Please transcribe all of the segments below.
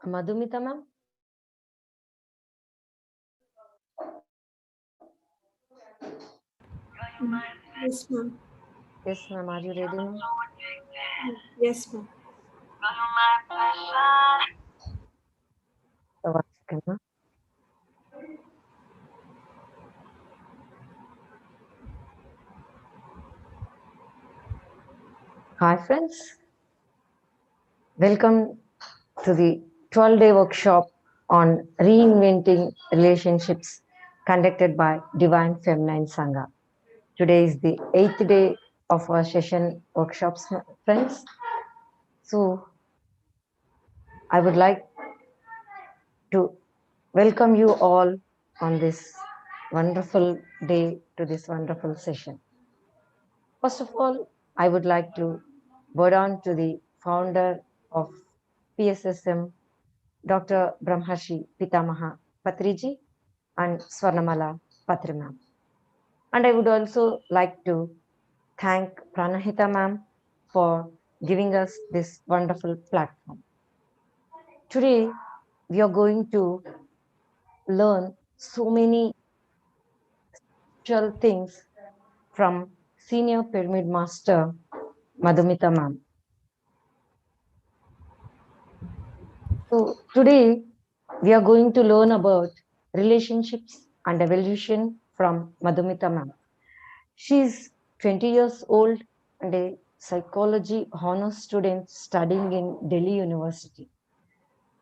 Madhumita ma'am? Yes, ma'am. Yes, ma'am. Are you ready, ma'am? Yes, ma'am. So, one second, ma'am. Hi, friends. Welcome to the 12-day workshop on reinventing relationships conducted by Divine Feminine Sangha. Today is the 8th day of our session workshops, friends. So, I would like to welcome you all on this wonderful day to this wonderful session. First of all, I would like to bow down to the founder of PSSM, Dr. Brahmarshi Pitamaha Patriji and Swarnamala Patri ma'am. And I would also like to thank Pranahita ma'am for giving us this wonderful platform. Today, we are going to learn so many spiritual things from Senior Pyramid Master Madhumita ma'am. So today we are going to learn about relationships and evolution from Madhumita ma'am. She is 20 years old and a psychology honors student studying in Delhi University.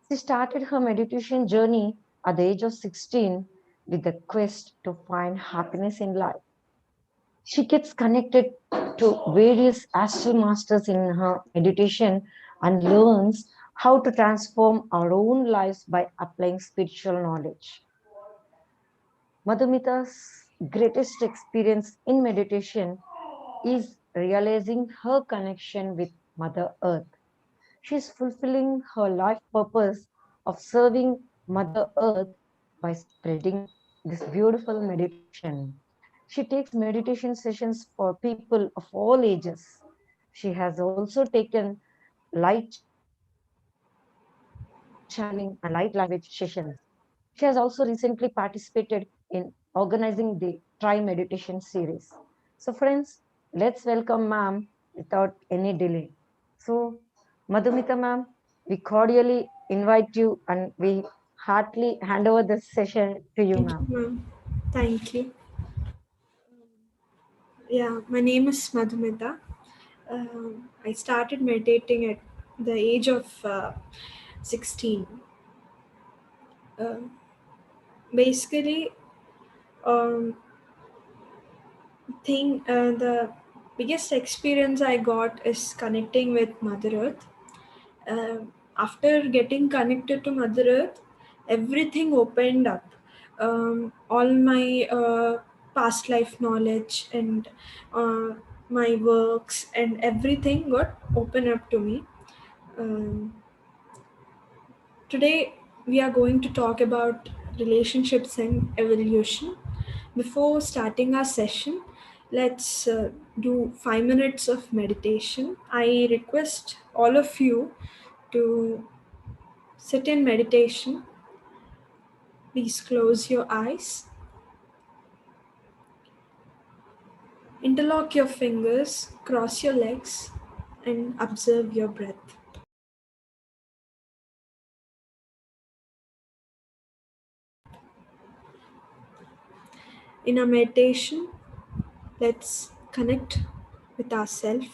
She started her meditation journey at the age of 16 with the quest to find happiness in life. She gets connected to various astral masters in her meditation and learns how to transform our own lives by applying spiritual knowledge. Madhumita's greatest experience in meditation is realizing her connection with Mother Earth. She is fulfilling her life purpose of serving Mother Earth by spreading this beautiful meditation. She takes meditation sessions for people of all ages. She has also taken light channeling and light language sessions. She has also recently participated in organizing the Try Meditation series. So, friends, let's welcome ma'am without any delay. So, Madhumita ma'am, we cordially invite you and we heartily hand over this session to you, Thank you, ma'am. ma'am. Thank you. Yeah, my name is Madhumita. I started meditating at the age of 16. Uh, Basically, um, the biggest experience I got is connecting with Mother Earth. After getting connected to Mother Earth, everything opened up. All my past life knowledge and uh, my works and everything got opened up to me. Um, Today, we are going to talk about relationships and evolution. Before starting our session, let's do 5 minutes of meditation. I request all of you to sit in meditation. Please close your eyes, interlock your fingers, cross your legs, and observe your breath. In our meditation, let's connect with ourselves.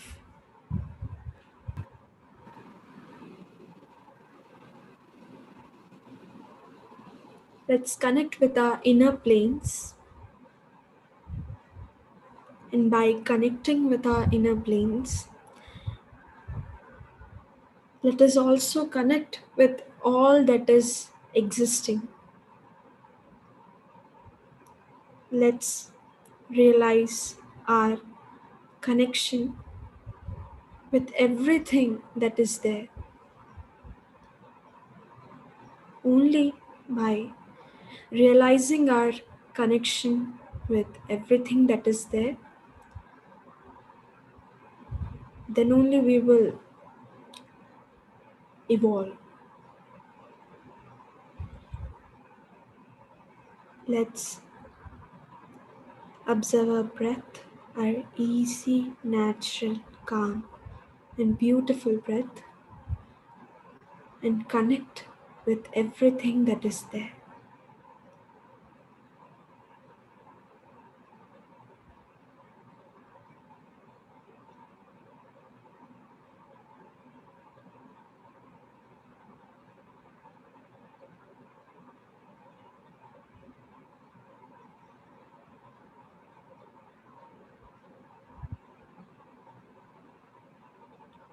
Let's connect with our inner planes. And by connecting with our inner planes, let us also connect with all that is existing. Let's realize our connection with everything that is there. Only by realizing our connection with everything that is there, then only we will evolve. Let's observe our breath, our easy, natural, calm, and beautiful breath, and connect with everything that is there.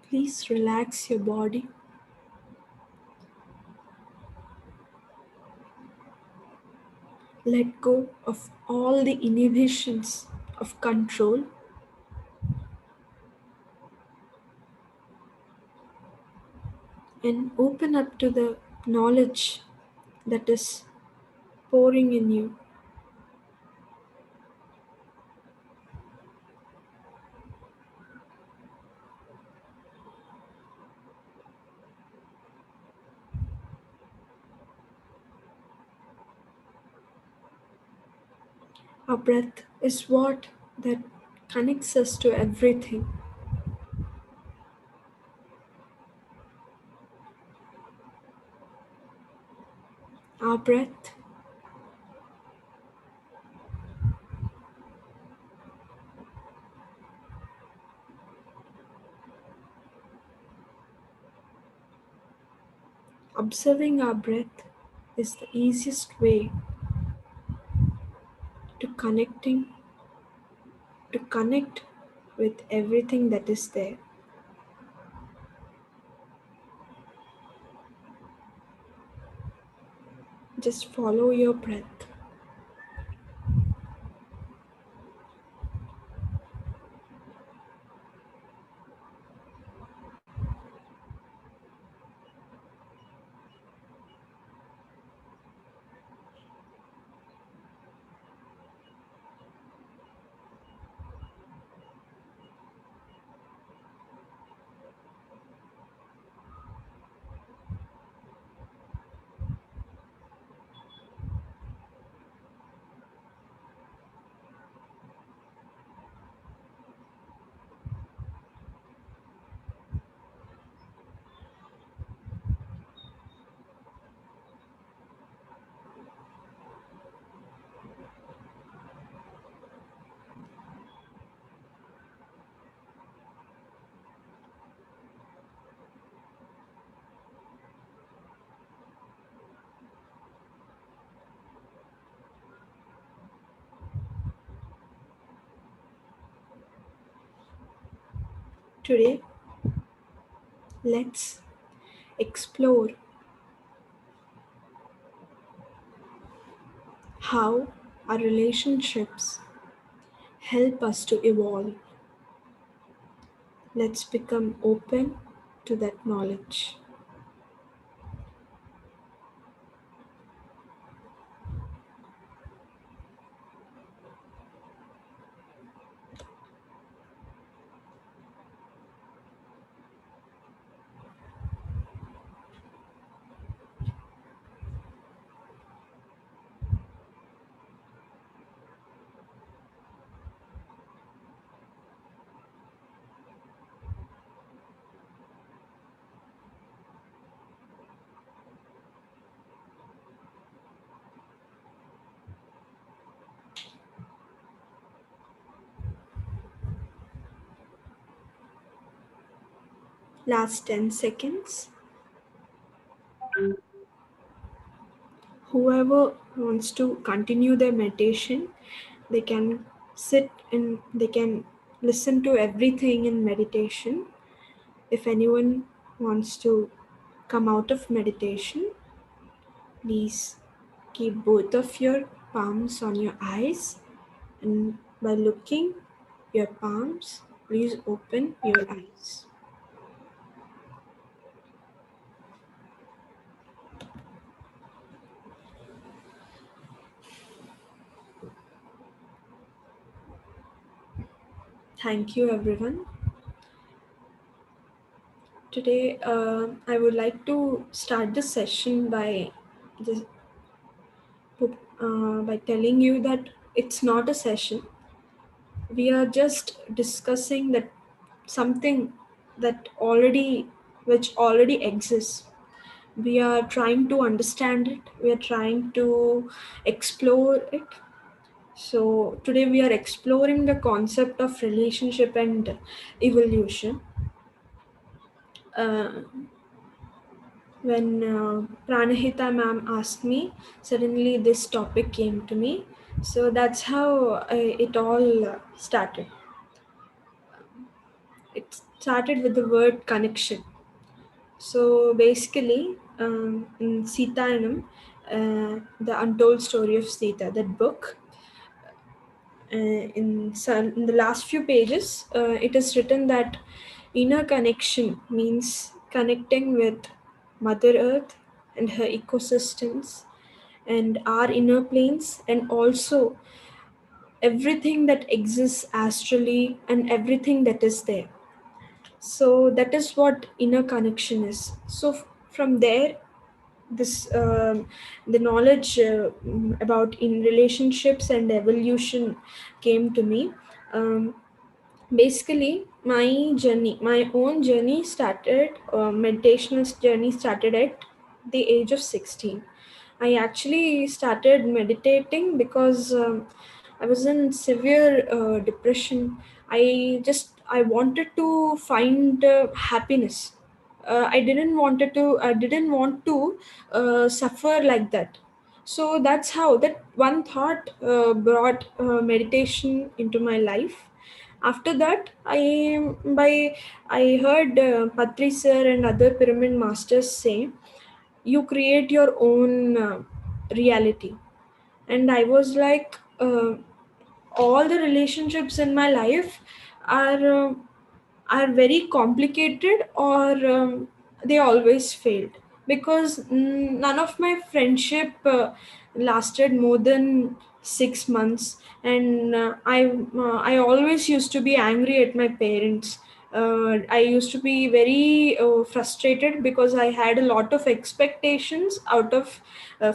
Please relax your body. Let go of all the inhibitions of control and open up to the knowledge that is pouring in you. Our breath is what that connects us to everything. Our breath, observing our breath is the easiest way to connect with everything that is there. Just follow your breath. Today, let's explore how our relationships help us to evolve. Let's become open to that knowledge. Last 10 seconds. Whoever wants to continue their meditation, they can sit and they can listen to everything in meditation. If anyone wants to come out of meditation, please keep both of your palms on your eyes, and by looking your palms, please open your eyes. Thank you, everyone. Today, I would like to start the session by just by telling you that it's not a session. We are just discussing that something that already which already exists. We are trying to understand it. We are trying to explore it. So today we are exploring the concept of relationship and evolution. Uh, when Pranahita ma'am asked me, suddenly this topic came to me. So that's how it all started. It started with the word connection. So basically, in Sitayanam, the Untold Story of Sita, that book, in the last few pages, it is written that inner connection means connecting with Mother Earth and her ecosystems and our inner planes, and also everything that exists astrally and everything that is there. So that is what inner connection is. So from there, this the knowledge about in relationships and evolution came to me. um, Basically, my own journey started, meditational journey started at the age of 16. I actually started meditating because I was in severe depression. I wanted to find happiness. I didn't want to suffer like that. So that's how that one thought brought meditation into my life. After that, I heard Patri sir and other pyramid masters say you create your own reality. And I was like, all the relationships in my life are are very complicated, or they always failed, because none of my friendship lasted more than 6 months. And I always used to be angry at my parents. I used to be very frustrated because I had a lot of expectations out of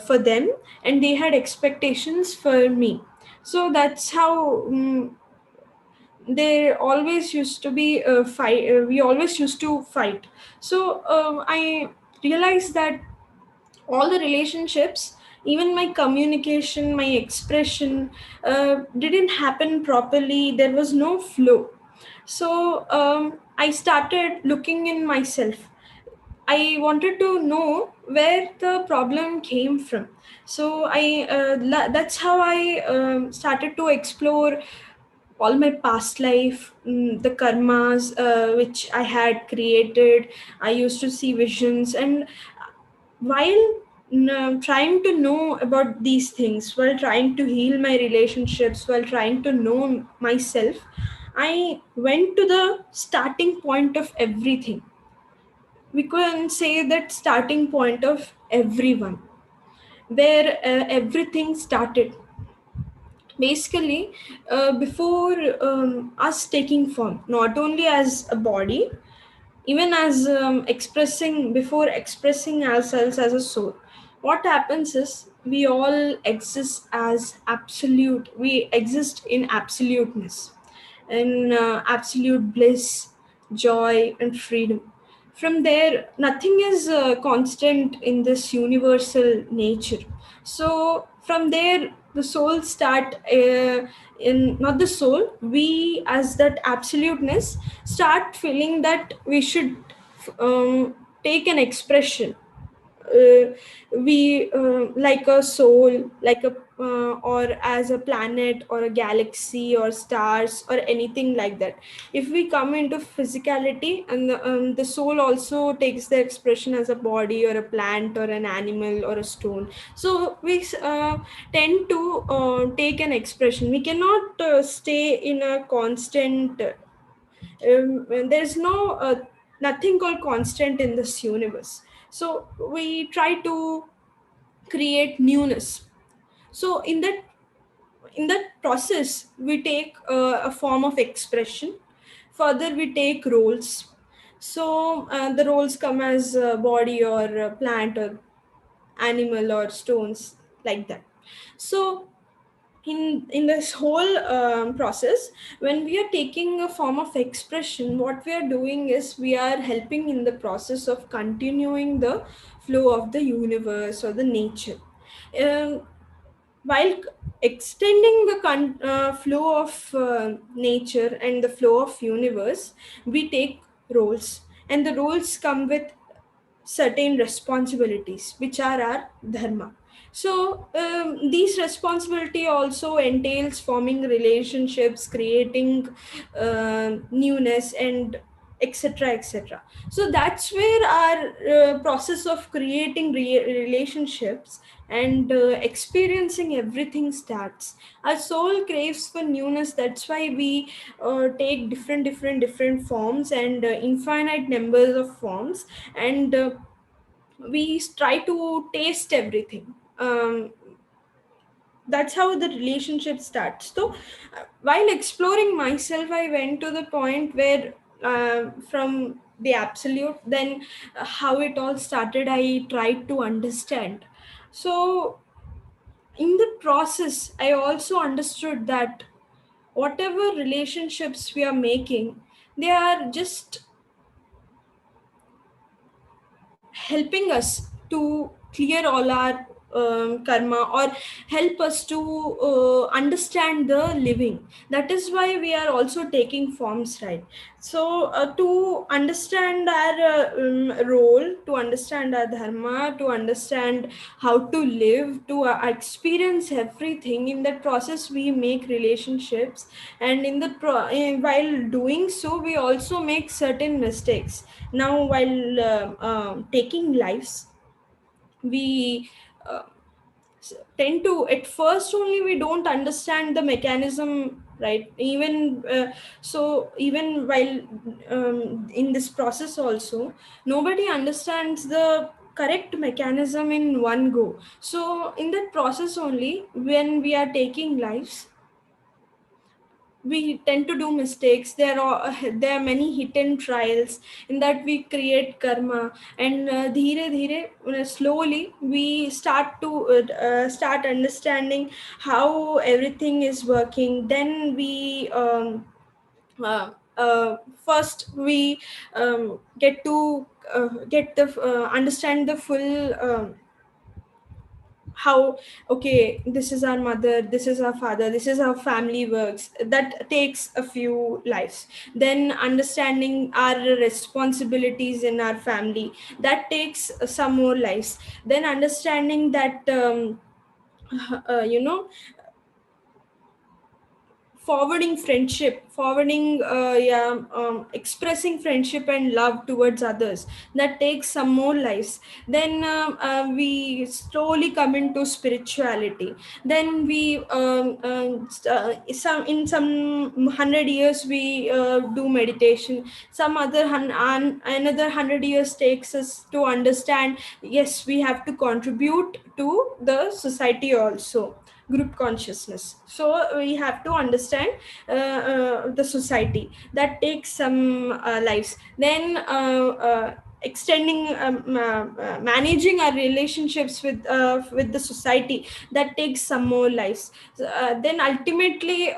for them, and they had expectations for me. So that's how there always used to be a fight. We always used to fight. So I realized that all the relationships, even my communication, my expression, didn't happen properly. There was no flow. So I started looking in myself. I wanted to know where the problem came from. So that's how I started to explore all my past life, the karmas which I had created. I used to see visions, and while trying to know about these things, while trying to heal my relationships, while trying to know myself, I went to the starting point of everything. We can say that starting point of everyone, where everything started. Basically, before us taking form, not only as a body, even as expressing before expressing ourselves as a soul, what happens is we all exist as absolute. We exist in absoluteness, in absolute bliss, joy, and freedom. From there, nothing is constant in this universal nature. So from there, the soul start in not the soul, we as that absoluteness start feeling that we should take an expression. We like a soul, like a or as a planet or a galaxy or stars or anything like that. If we come into physicality, and the soul also takes the expression as a body or a plant or an animal or a stone. So we tend to take an expression. We cannot stay in a constant there's no nothing called constant in this universe. So we try to create newness. So in that process, we take a form of expression. Further, we take roles. So the roles come as body or plant or animal or stones, like that. So in this whole process, when we are taking a form of expression, what we are doing is we are helping in the process of continuing the flow of the universe or the nature. um, while extending the flow of nature and the flow of universe, we take roles, and the roles come with certain responsibilities which are our dharma. So these responsibility also entails forming relationships, creating newness, and etc etc. So that's where our process of creating relationships and experiencing everything starts. Our soul craves for newness. That's why we take different forms and infinite numbers of forms, and we try to taste everything. That's how the relationship starts. So while exploring myself, I went to the point where from the absolute, then how it all started, I tried to understand. So in the process, I also understood that whatever relationships we are making, they are just helping us to clear all our karma, or help us to understand the living. That is why we are also taking forms, right? So to understand our role, to understand our dharma, to understand how to live, to experience everything, in that process we make relationships. And in the while doing so, we also make certain mistakes. Now while taking lives, we uh, tend to, at first only, we don't understand the mechanism, right? Even so, even while in this process also, nobody understands the correct mechanism in one go. So in that process only, when we are taking lives, we tend to do mistakes. There are many hidden trials in that we create karma, and dheere dheere, slowly we start understanding how everything is working. Then we uh, first we get the understand the full how, okay, this is our mother, this is our father, this is how family works. That takes a few lives. Then understanding our responsibilities in our family, that takes some more lives. Then understanding that you know, forwarding friendship, forwarding yeah, expressing friendship and love towards others, that takes some more lives. Then we slowly come into spirituality. Then we some in some 100 years we do meditation. Some another 100 years takes us to understand, yes, we have to contribute to the society also, group consciousness. So we have to understand the society. That takes some lives. Then extending managing our relationships with the society, that takes some more lives. Then ultimately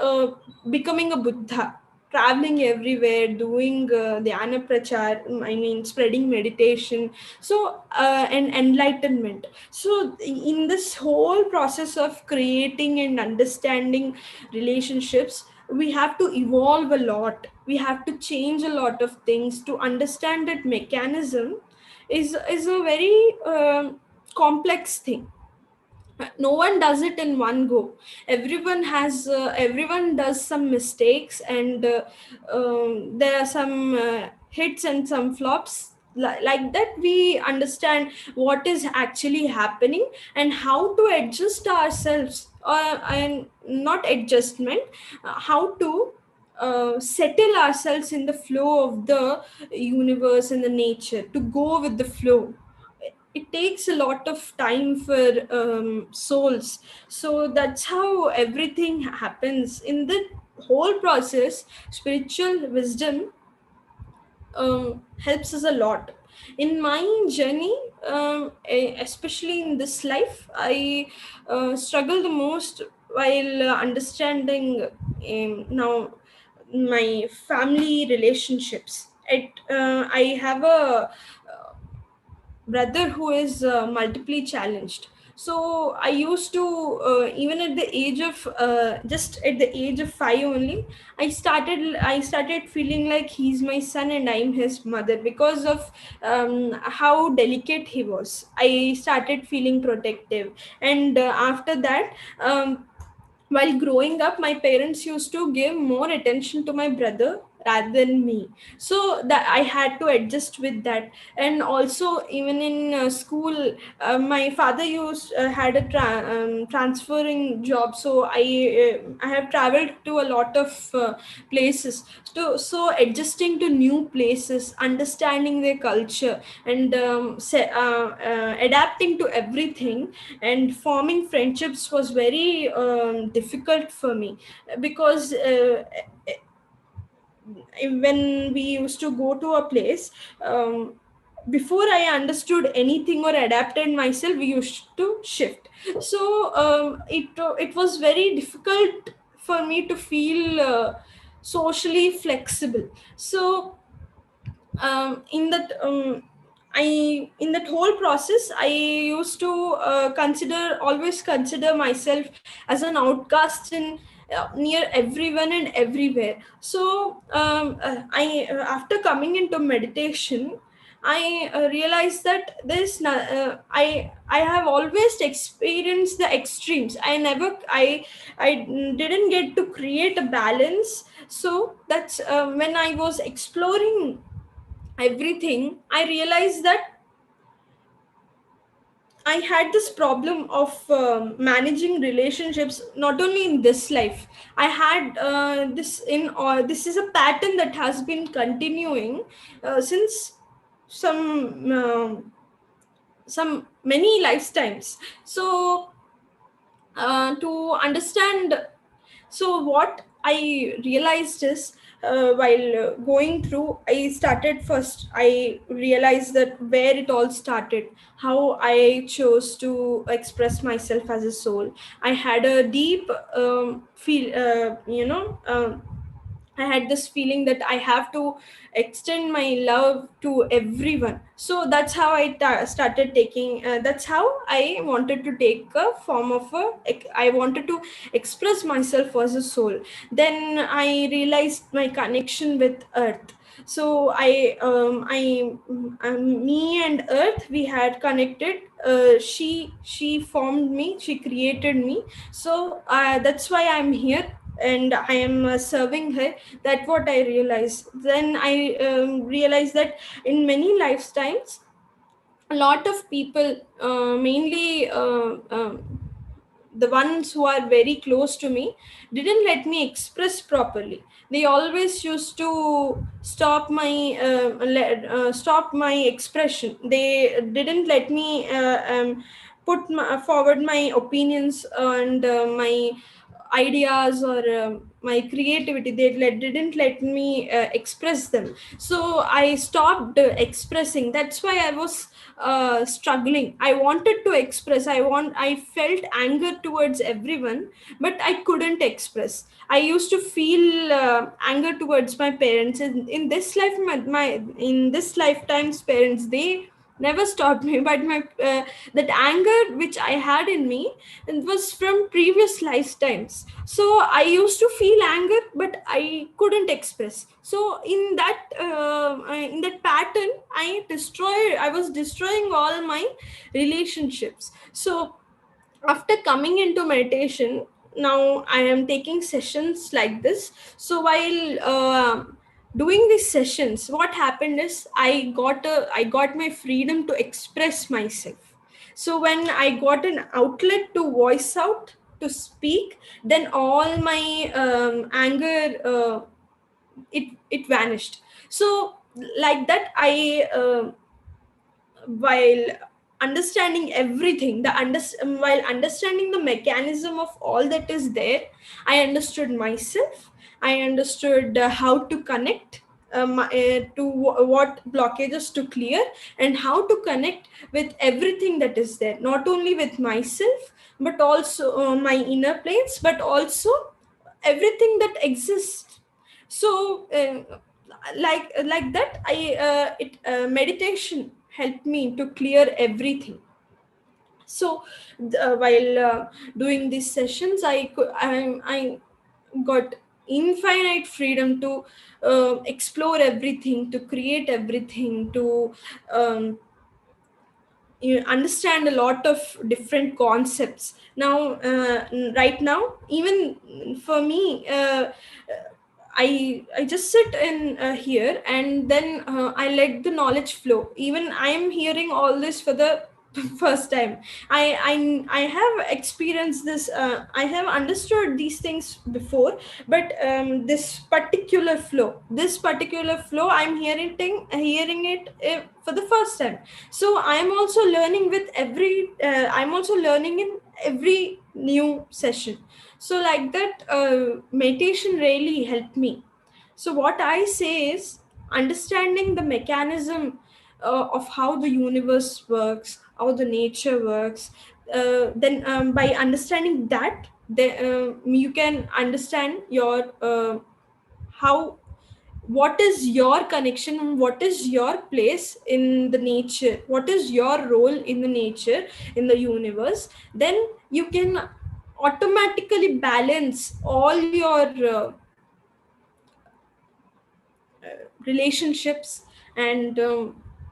becoming a buddha, traveling everywhere, doing dhyana prachar, I mean spreading meditation. So and enlightenment. So in this whole process of creating and understanding relationships, we have to evolve a lot, we have to change a lot of things to understand that mechanism is a very complex thing. No one does it in one go. Everyone does some mistakes, and there are some hits and some flops. Like that, we understand what is actually happening and how to adjust ourselves, and not adjustment, how to settle ourselves in the flow of the universe and the nature, to go with the flow. It takes a lot of time for souls. So that's how everything happens in the whole process. Spiritual wisdom helps us a lot. In my journey, especially in this life, I struggle the most while understanding now my family relationships. I have a brother who is multiply challenged. So I used to, even at the age of just at the age of 5 only, I started feeling like he's my son and I'm his mother, because of how delicate he was. I started feeling protective. And after that, while growing up, my parents used to give more attention to my brother rather than me, so that I had to adjust with that. And also, even in school, my father used had a transferring job, so I have traveled to a lot of places. So adjusting to new places, understanding their culture, and adapting to everything, and forming friendships was very difficult for me, because when we used to go to a place, before I understood anything or adapted myself, we used to shift. So it was very difficult for me to feel socially flexible. So in that I in that whole process, I used to always consider myself as an outcast in near everyone and everywhere. So I after coming into meditation, I realized that I have always experienced the extremes. I didn't get to create a balance. So that's when I was exploring everything, I realized that I had this problem of managing relationships, not only in this life. I had this is a pattern that has been continuing since some some many lifetimes. So to understand, so what I realized is, while going through, I realized that where it all started, how I chose to express myself as a soul. I had a deep feel I had this feeling that I have to extend my love to everyone. So that's how started taking. That's how I wanted to take a form of I wanted to express myself as a soul. Then I realized my connection with Earth. So me and Earth, we had connected. She formed me. She created me. So that's why I'm here, and I am serving her. That's what I realized. Then I realized that in many lifetimes, a lot of people, mainly the ones who are very close to me, didn't let me express properly. They always used to stop my expression. They didn't let me forward my opinions and my ideas, or my creativity. Didn't let me express them. So I stopped expressing. That's why I was struggling. I wanted to express. I felt anger towards everyone, but I couldn't express. I used to feel anger towards my parents. In this life, in this lifetime's parents, they never stopped me. But my that anger which I had in me, it was from previous lifetimes. So I used to feel anger, but I couldn't express. So in that pattern, I was destroying all my relationships. So after coming into meditation, now I am taking sessions like this. So while doing these sessions, what happened is, I got my freedom to express myself. So when I got an outlet to voice out, to speak, then all my anger, it vanished. So like that, I while understanding everything, while understanding the mechanism of all that is there, I understood myself. I understood how to connect what blockages to clear, and how to connect with everything that is there, not only with myself, but also my inner planes, but also everything that exists. So like that, I it meditation helped me to clear everything. So while doing these sessions, I got infinite freedom to explore everything, to create everything, to um, you understand a lot of different concepts now. Right now, even for me, I just sit in here, and then I let the knowledge flow. Even I am hearing all this for the first time. I have experienced this. I have understood these things before, but this particular flow, I'm hearing it for the first time. So I'm also learning with every. I'm also learning in every new session. So like that, meditation really helped me. So what I say is, understanding the mechanism of how the universe works, how the nature works. Then by understanding that, you can understand your how what is your connection, what is your place in the nature, what is your role in the nature, in the universe. Then you can automatically balance all your relationships. And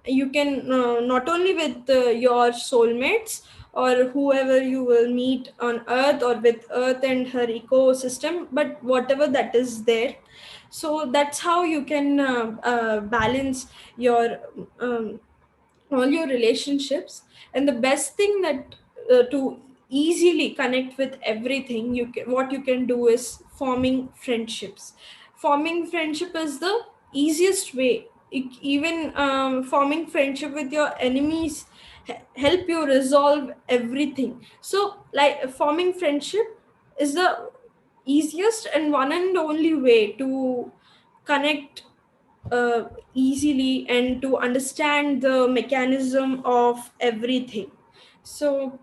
you can not only with your soulmates, or whoever you will meet on earth, or with earth and her ecosystem, but whatever that is there. So that's how you can balance your um, all your relationships. And the best thing that to easily connect with everything, what you can do is forming friendships. Forming friendship is the easiest way. Even forming friendship with your enemies help you resolve everything. So like forming friendship is the easiest and one and only way to connect easily, and to understand the mechanism of everything. So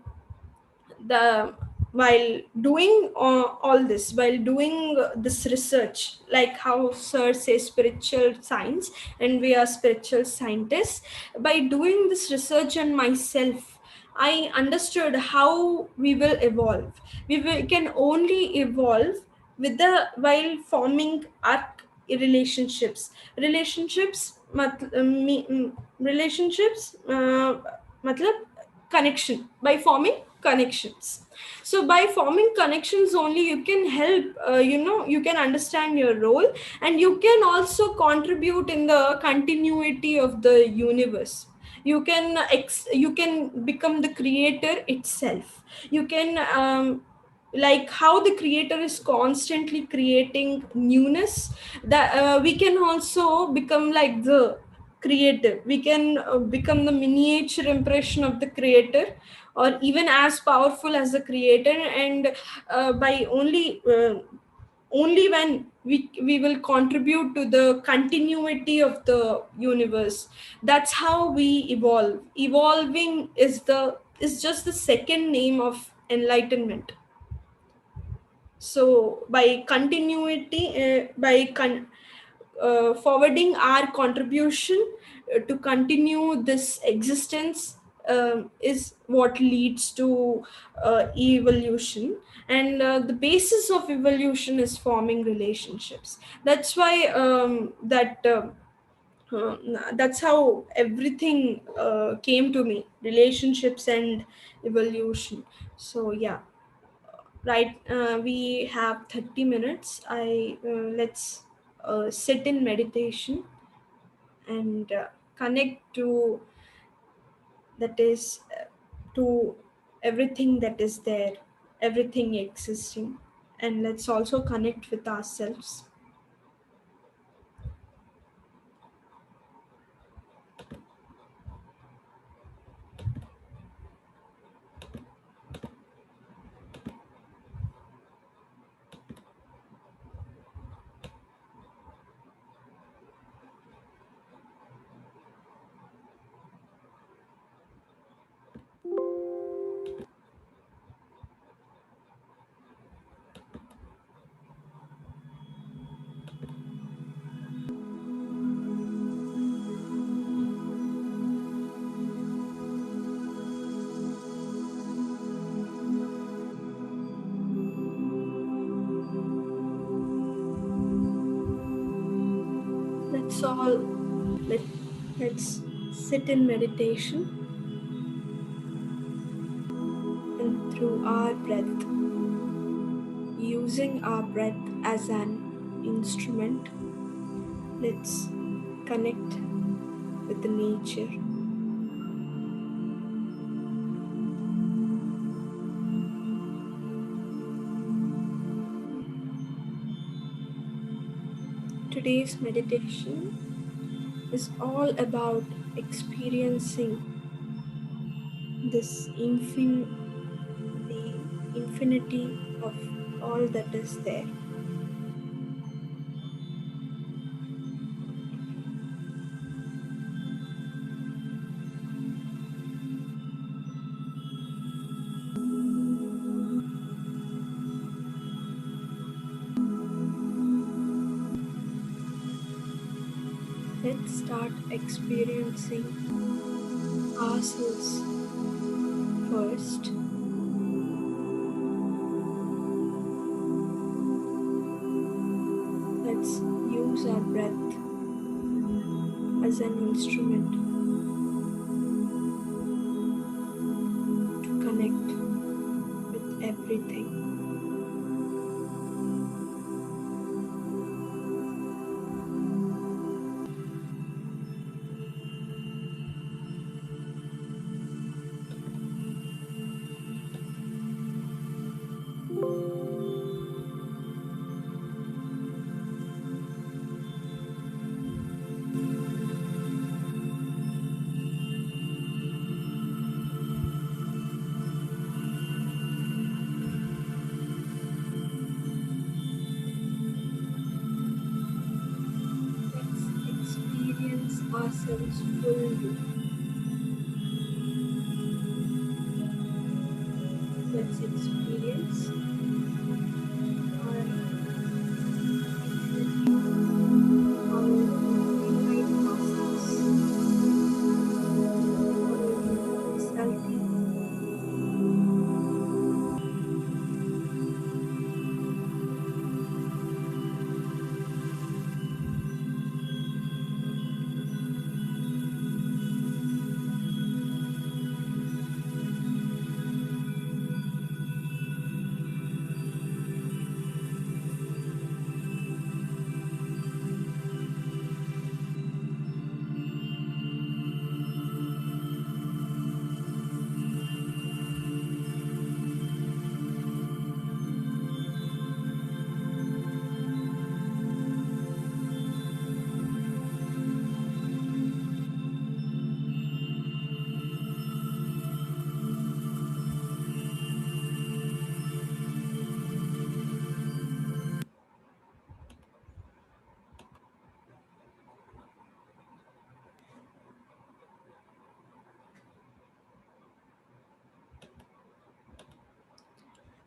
the while doing all this, while doing this research, like how sir says spiritual science, and we are spiritual scientists. By doing this research on myself, I understood how we will evolve. Can only evolve with the while forming our relationships, matlab connection, by forming connections. So by forming connections only, you can help, you can understand your role, and you can also contribute in the continuity of the universe. You can become the creator itself. You can like how the creator is constantly creating newness, that we can also become like the creator. We can become the miniature impression of the creator, or even as powerful as the creator. And by only when we will contribute to the continuity of the universe, that's how we evolve. Evolving is just the second name of enlightenment. So by continuity, forwarding our contribution to continue this existence, is what leads to evolution. And the basis of evolution is forming relationships. That's why uh, that's how everything came to me, relationships and evolution. So yeah, right, we have 30 minutes. I Let's sit in meditation and connect to that is to everything that is there, everything existing. And let's also connect with ourselves. let's all let, let's sit in meditation and through our breath, using our breath as an instrument. Let's connect with the nature. Today's meditation is all about experiencing this the infinity of all that is there. Let's start experiencing ourselves first. Let's use our breath as an instrument to connect with everything. Let's experience ourselves fully. Let's experience our infinity, our infinite vastness, our universality.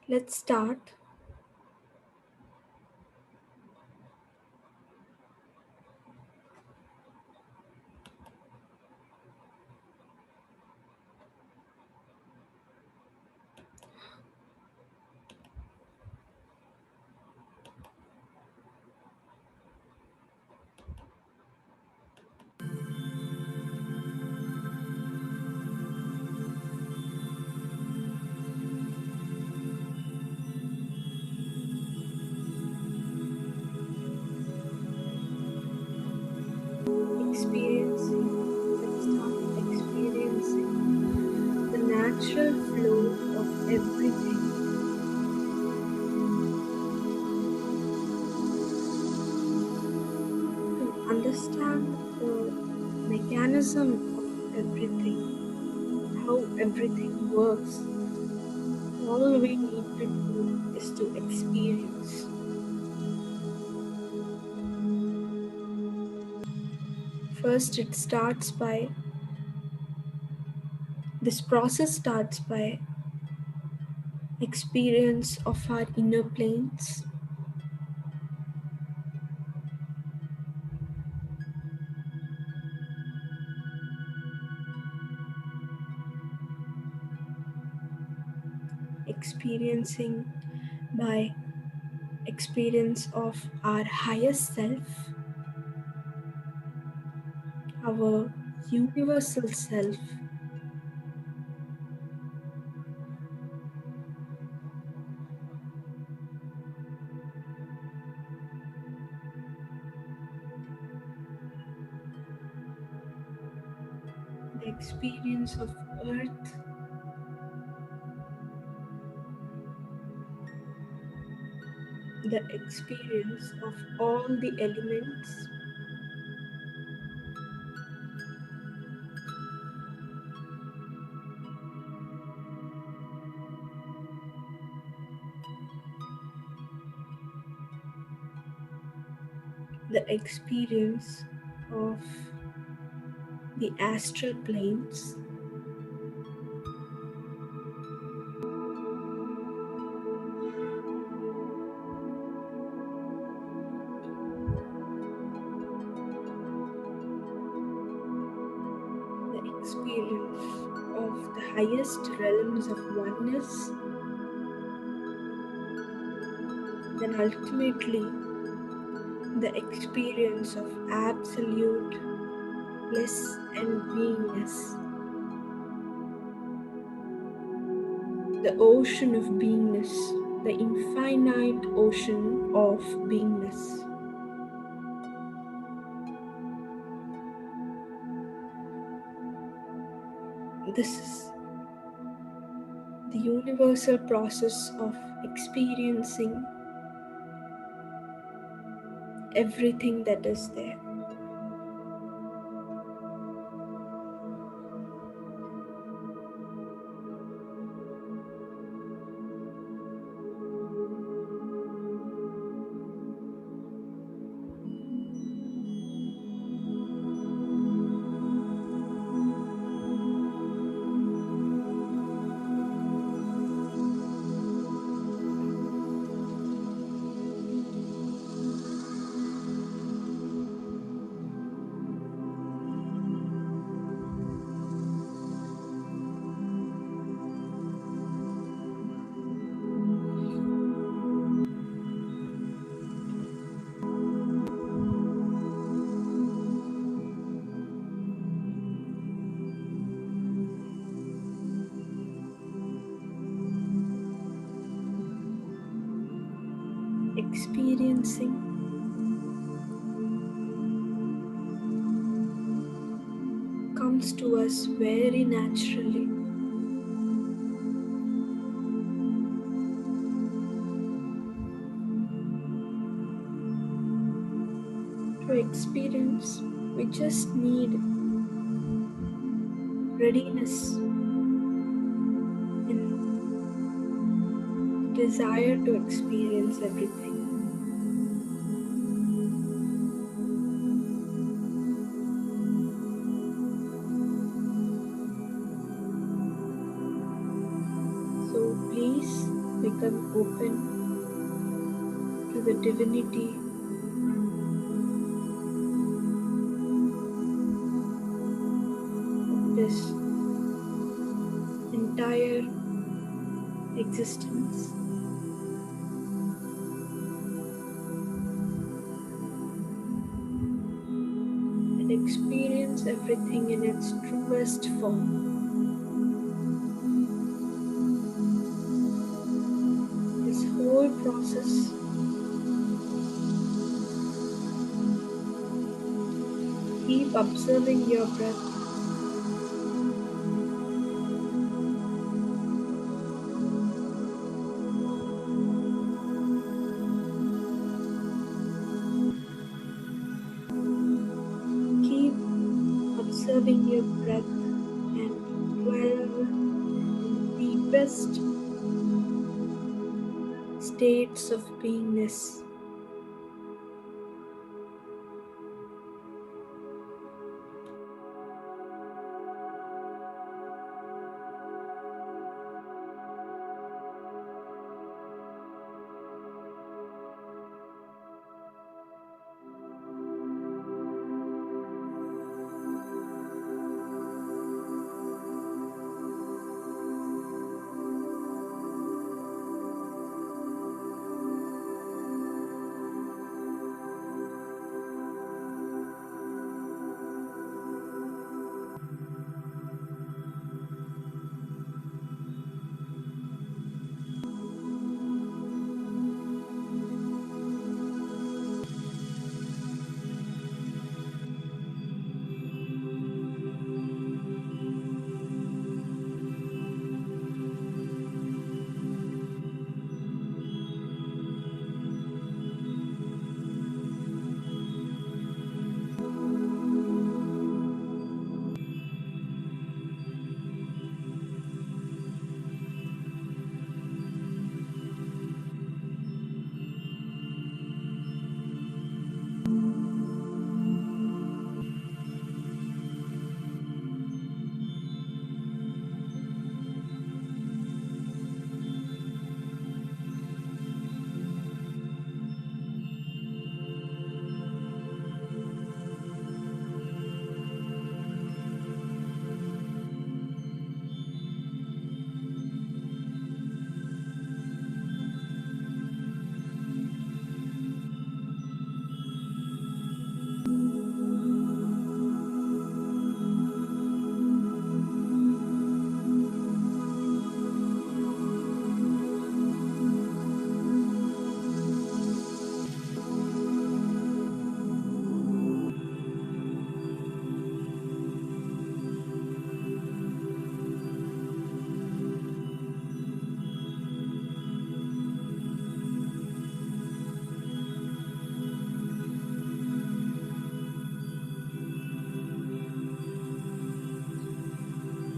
Let's start. Let's start experiencing the natural flow of everything. To understand the mechanism of everything, how everything works, all we need to do is to experience. First, this process starts by experience of our inner planes, experiencing by experience of our higher self, our universal self. The experience of earth, the experience of all the elements, the experience of the astral planes, the experience of the highest realms of oneness, then ultimately the experience of absolute bliss and beingness, the ocean of beingness, the infinite ocean of beingness. This is the universal process of experiencing everything that is there. Experiencing comes to us very naturally. To experience, we just need readiness and desire to experience everything. So please become open to the divinity of this entire existence and experience everything in its truest form. This whole process, keep observing your breath. Keep observing your breath and dwell in the deepest states of beingness.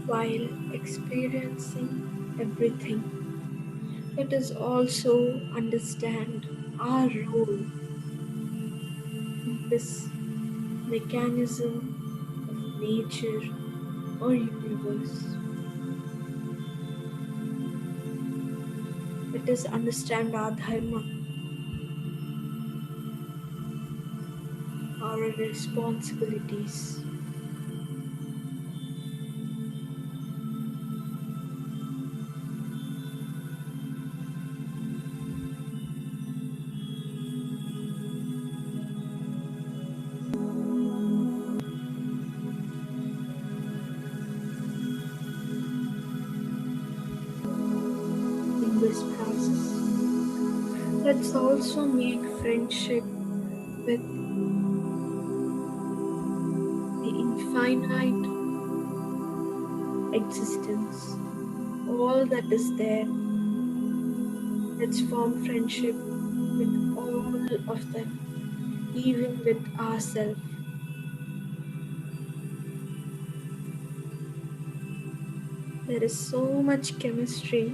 while experiencing everything. Let us also understand our role in this mechanism of nature or universe. Let us understand our dharma, our responsibilities. In this process, let's also make friendship with the infinite existence, all that is there. Let's form friendship with all of them, even with ourselves. There is so much chemistry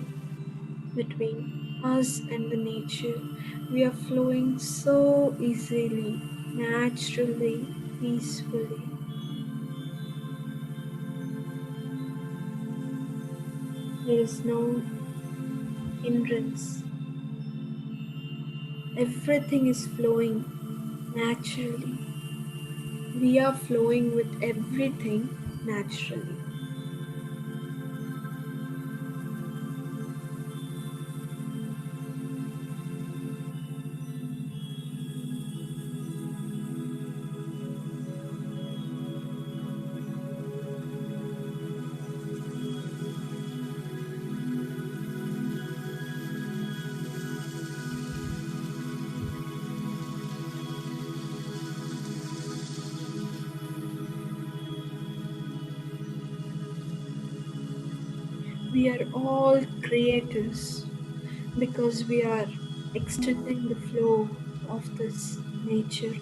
between us and the nature. We are flowing so easily, naturally, peacefully. There is no hindrance. Everything is flowing naturally. We are flowing with everything naturally. We are all creators because we are extending the flow of this nature.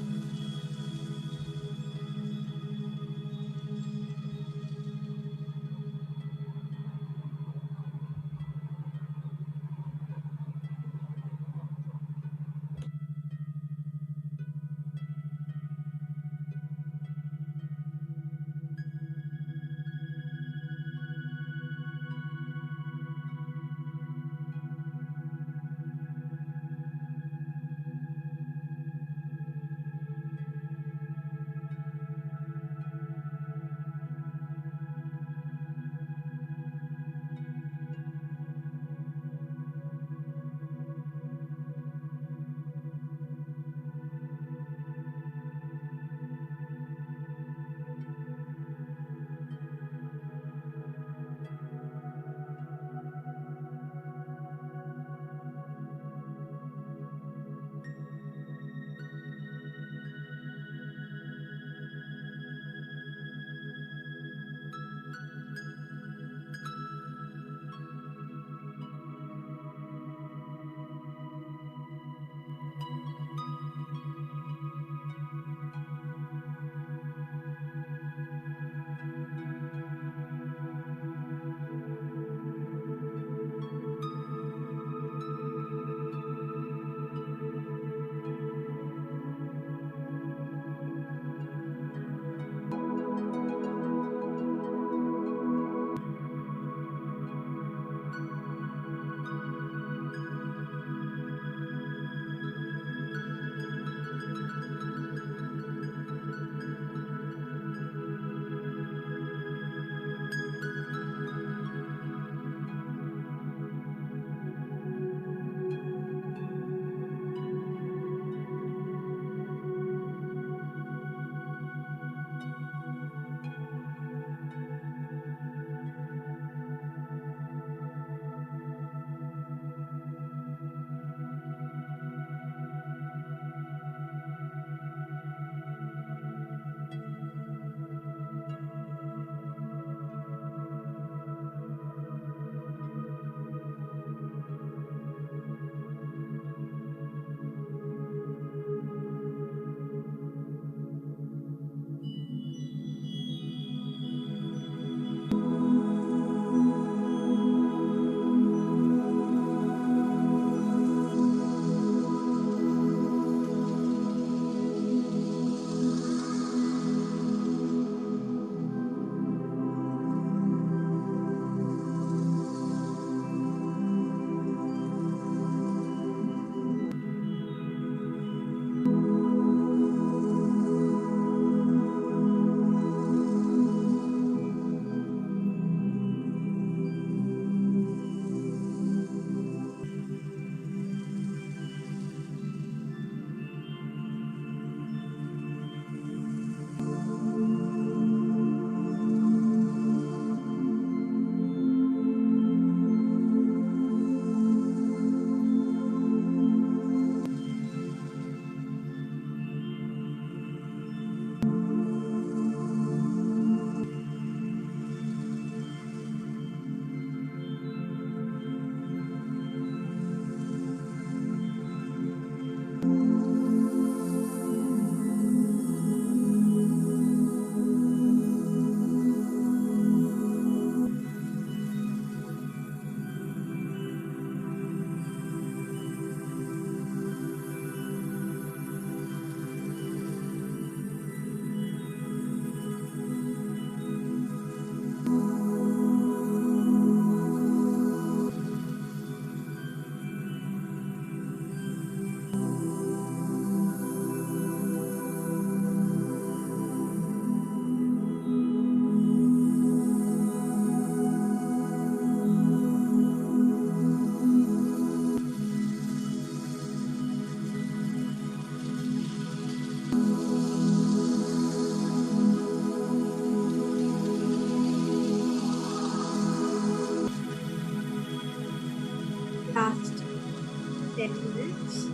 minutes.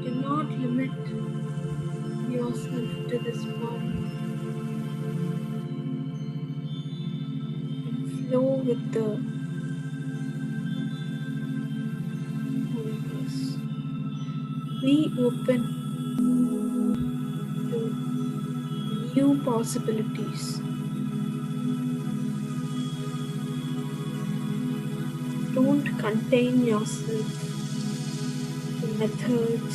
Do not limit yourself to this point and flow with the universe. Be open to new possibilities. Don't contain yourself to methods,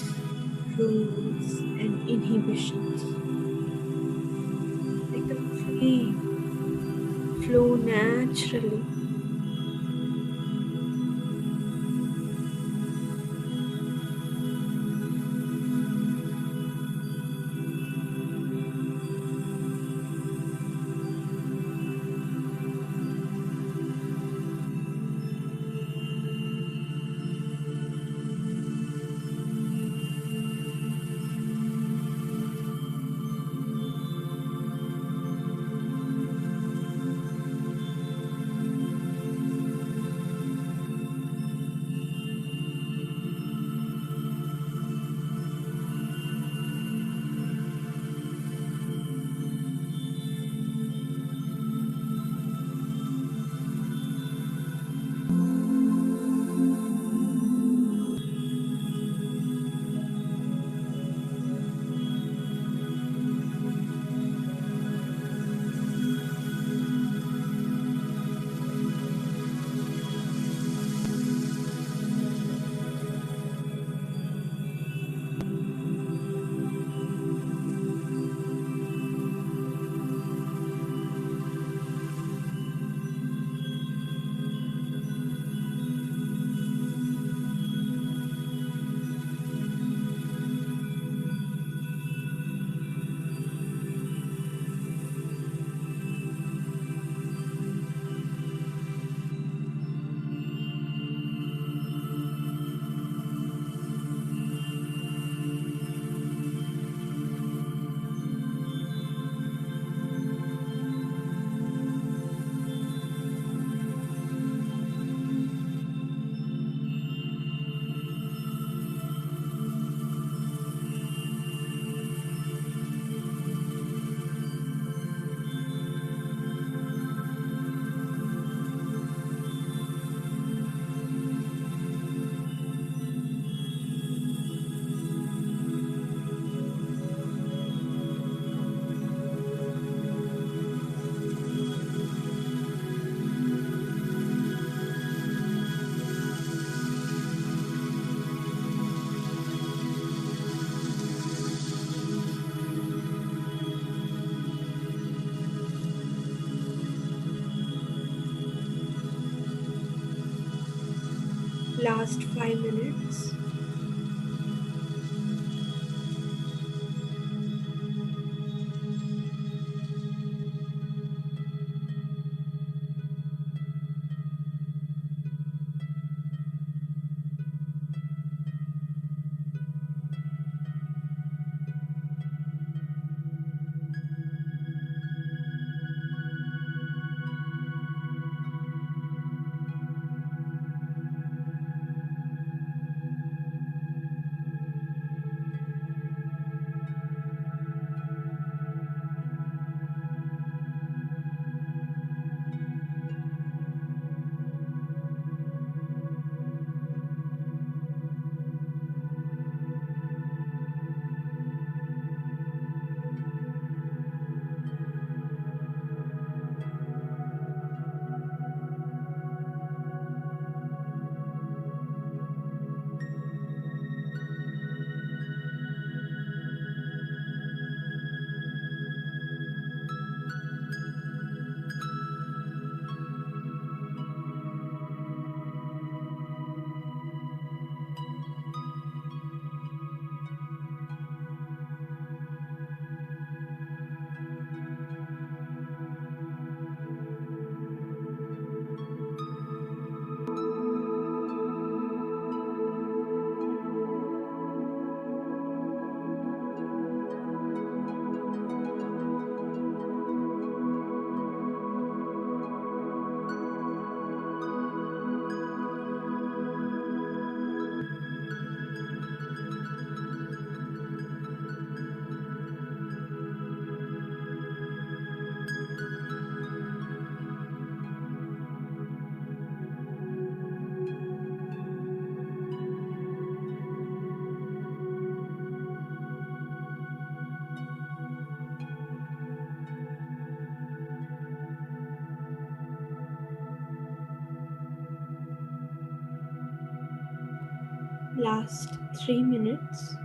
rules, and inhibitions. Let them free, flow naturally. Last 5 minutes. Last 3 minutes.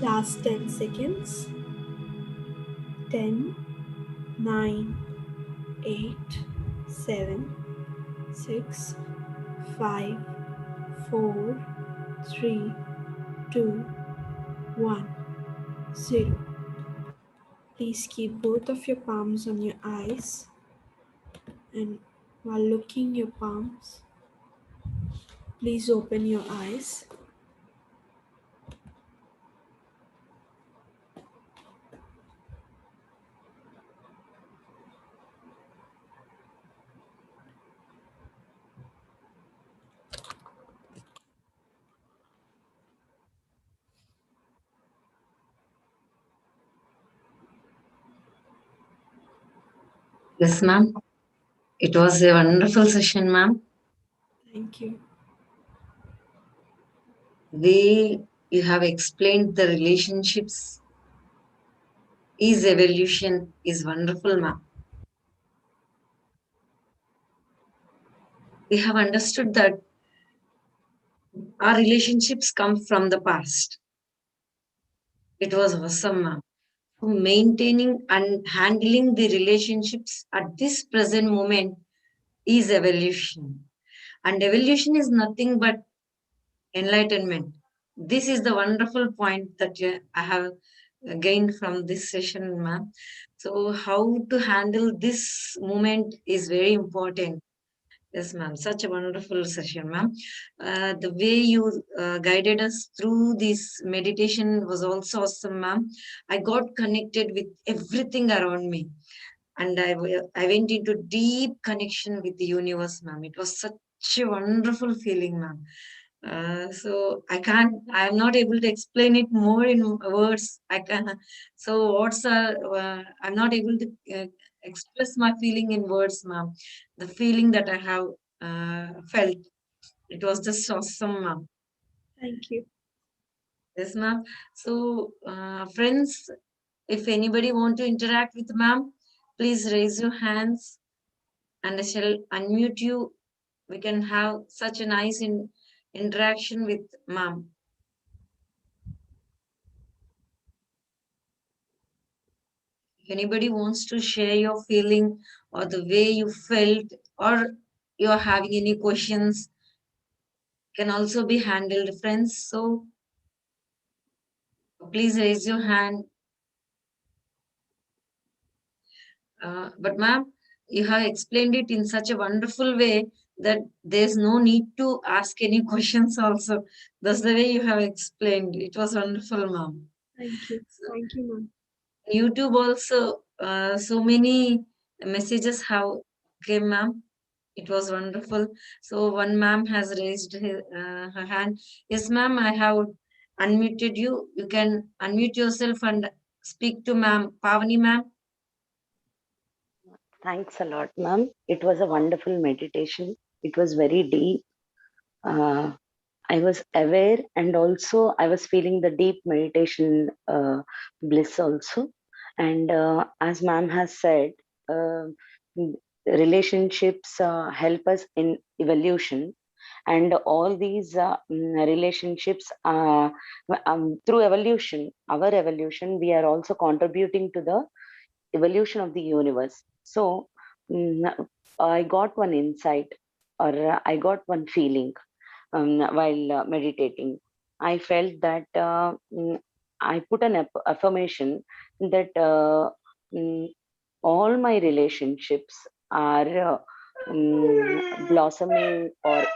Last 10 seconds. 10, 9, 8, 7, 6, 5, 4, 3, 2, 1, 0. Please keep both of your palms on your eyes, and while looking your palms, please open your eyes. Yes, ma'am. It was a wonderful session, ma'am. Thank you. The way you have explained the relationships is evolution is wonderful, ma'am. We have understood that our relationships come from the past. It was awesome, ma'am. Maintaining and handling the relationships at this present moment is evolution. And evolution is nothing but enlightenment. This is the wonderful point that I have gained from this session, ma'am. So, how to handle this moment is very important. Yes, ma'am. Such a wonderful session, ma'am. The way you guided us through this meditation was also awesome, ma'am. I got connected with everything around me, and I went into deep connection with the universe, ma'am. It was such a wonderful feeling, ma'am. So I am not able to explain it more in words. I can, so words are, I'm not able to express my feeling in words, ma'am. The feeling that I have felt, it was just awesome, ma'am. Thank you. Yes, ma'am. So, friends, if anybody want to interact with ma'am, please raise your hands and I shall unmute you. We can have such a nice interaction with ma'am. If anybody wants to share your feeling or the way you felt or you're having any questions, can also be handled, friends. So please raise your hand. But ma'am, you have explained it in such a wonderful way that there's no need to ask any questions also. That's the way you have explained. It was wonderful, ma'am. Thank you. Thank you, ma'am. YouTube also, so many messages have came, ma'am. It was wonderful. So one ma'am has raised her hand. Yes, ma'am, I have unmuted you. You can unmute yourself and speak to ma'am. Pavani, ma'am. Thanks a lot, ma'am. It was a wonderful meditation. It was very deep. Uh, I was aware and also I was feeling the deep meditation bliss also. And as ma'am has said, uh, relationships help us in evolution. And all these relationships, through evolution, our evolution, we are also contributing to the evolution of the universe. So I got one insight or I got one feeling while meditating. I felt that I put an affirmation that mm, all my relationships are blossoming or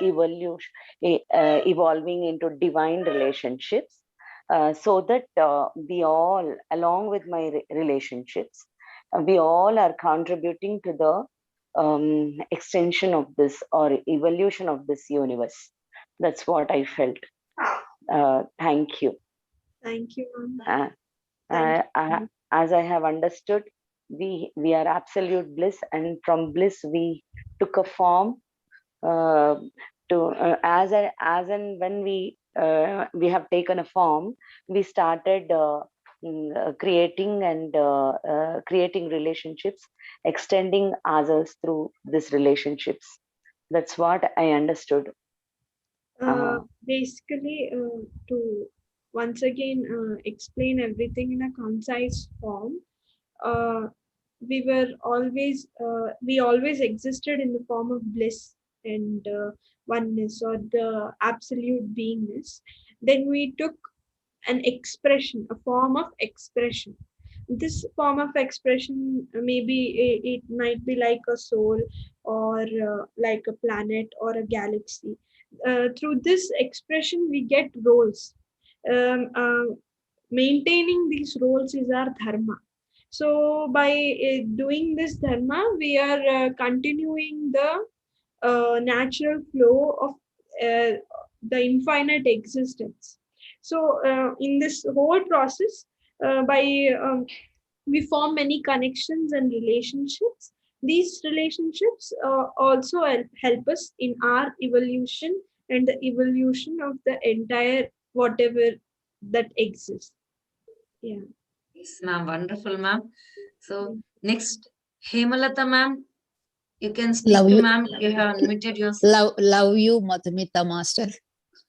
evolving into divine relationships, so that we all, along with my relationships, we all are contributing to the extension of this or evolution of this universe. That's what I felt. Thank you. Thank you, ma'am. Uh, Thank you. as I have understood, we are absolute bliss, and from bliss we took a form uh, to as and when we have taken a form, we started creating and creating relationships, extending others through these relationships. That's what I understood. Uh, Uh, Basically, to once again explain everything in a concise form. Uh, we always existed in the form of bliss and oneness, or the absolute beingness. Then we took an expression, a form of expression. This form of expression, maybe it might be like a soul, or like a planet or a galaxy. Through this expression, we get roles. Maintaining these roles is our dharma. So, by doing this dharma, we are continuing the natural flow of the infinite existence. So, in this whole process, by we form many connections and relationships. These relationships also help us in our evolution and the evolution of the entire whatever that exists. Yeah. Yes, ma'am. Wonderful, ma'am. So next, Hemalata, ma'am. You can speak Love to you. ma'am. You have unmuted yourself. Love you, Madhumita Master.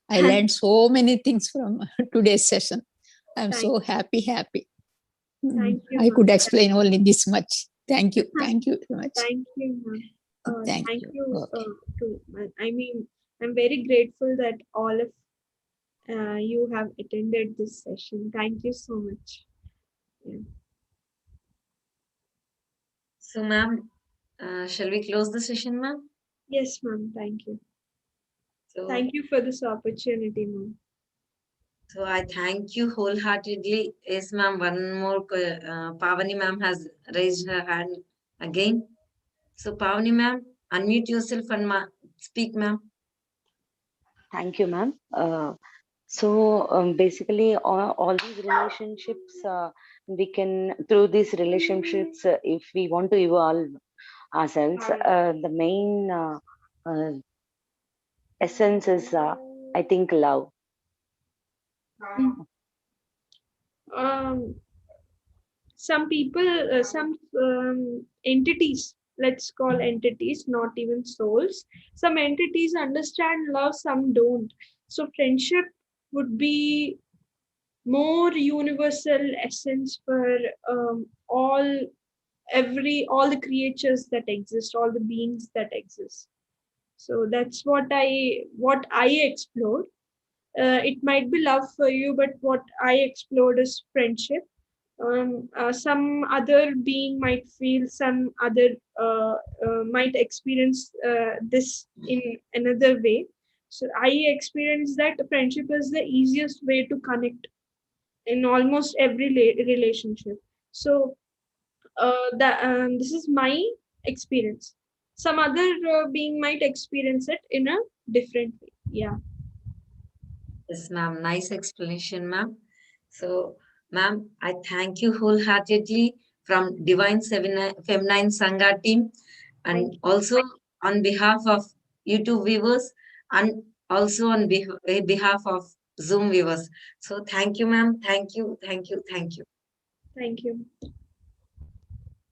I learned so many things from today's session. I'm so happy. Thank you, I could ma'am. explain only this much. Thank you. Thank you very much. Thank you, ma'am. Thank Thank you. you Okay. I mean, I'm very grateful that all of you have attended this session. Thank you so much. Yeah. So, ma'am, shall we close the session, ma'am? Yes, ma'am. Thank you. So, Thank you for this opportunity, ma'am. so I thank you wholeheartedly. Yes, ma'am. One more, Pavani ma'am has raised her hand again. So, Pavani ma'am, unmute yourself and speak, ma'am. Thank you, ma'am. So basically, all these relationships, we can, through these relationships, if we want to evolve ourselves, the main essence is, I think, love. Um, some people, some entities, let's call entities, not even souls. Some entities understand love, some don't. So friendship would be more universal essence for all the creatures that exist, all the beings that exist. So that's what I explored. It might be love for you, but what I explored is friendship. Some other being might feel, some other might experience this in another way. So I experienced that friendship is the easiest way to connect in almost every relationship. So that this is my experience. Some other being might experience it in a different way. Yeah. Yes, ma'am. Nice explanation, ma'am. So, ma'am, I thank you wholeheartedly from Divine Feminine Sangha team, Thank and also on behalf of YouTube viewers, and also on behalf of Zoom viewers. So, thank you, ma'am. Thank you. Thank you.